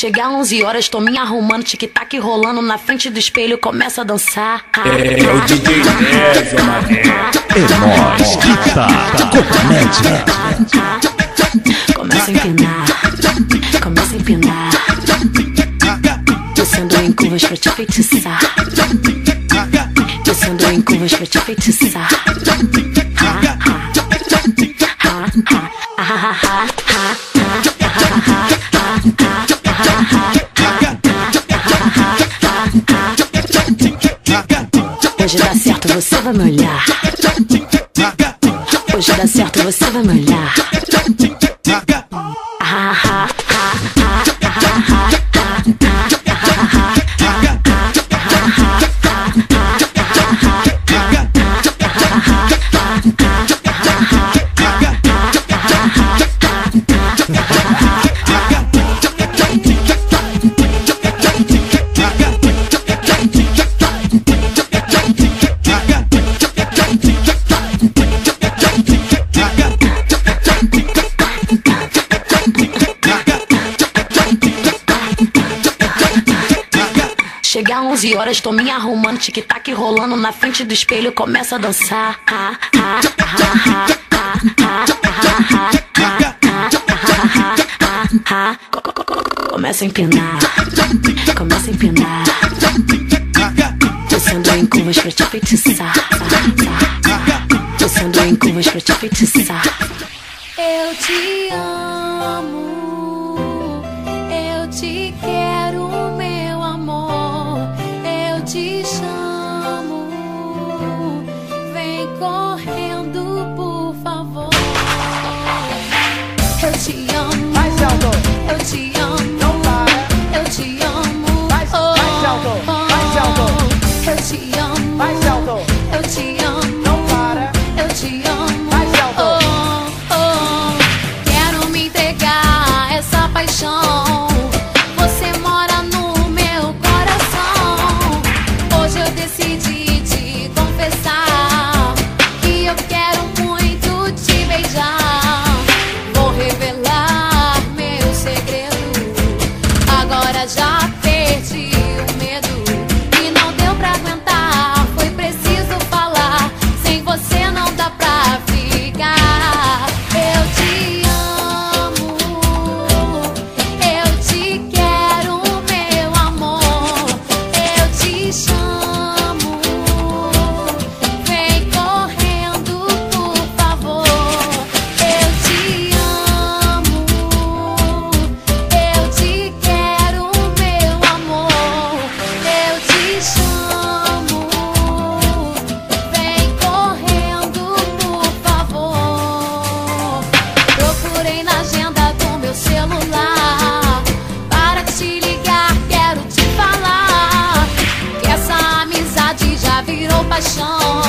Chega 11 horas, tô me arrumando, tic-tac rolando na frente do espelho, começa a dançar. É o DJ Nézia, mané. É nóis que tá comédia. Começa a empinar, começa a empinar, descendo em curvas pra te feitiçar, descendo em curvas pra te feitiçar. Hoje dá certo, você vai me olhar. Hoje dá certo, você vai me olhar. Chega 11 horas, tô me arrumando, tic-tac rolando na frente do espelho, começa a dançar. Começa a empinar, começa a empinar, descendo em curvas pra te feitiçar, descendo em curvas pra te feitiçar. Eu te amo, eu te quero, meu amor, eu te chamo, vem correndo, por favor. Eu te amo, mais alto, eu te amo, não para, eu te amo, mais alto, mais alto, eu te amo, mais alto, eu te amo, não para, eu te amo, mais alto. Quero me entregar a essa paixão. Você mora no meu coração. Hoje eu decidi te confessar que eu quero muito te beijar. Vou revelar meu segredo. Agora já perdi o medo e não deu pra aguentar. Foi preciso falar. Sem você não dá pra ficar. Eu te amo, eu te quero, meu amor, eu te chamo, vem correndo, por favor. Eu te amo, eu te quero, meu amor, eu te chamo, vem correndo, por favor. Procurei na agenda do meu celular para te ligar, quero te falar que essa amizade já virou paixão.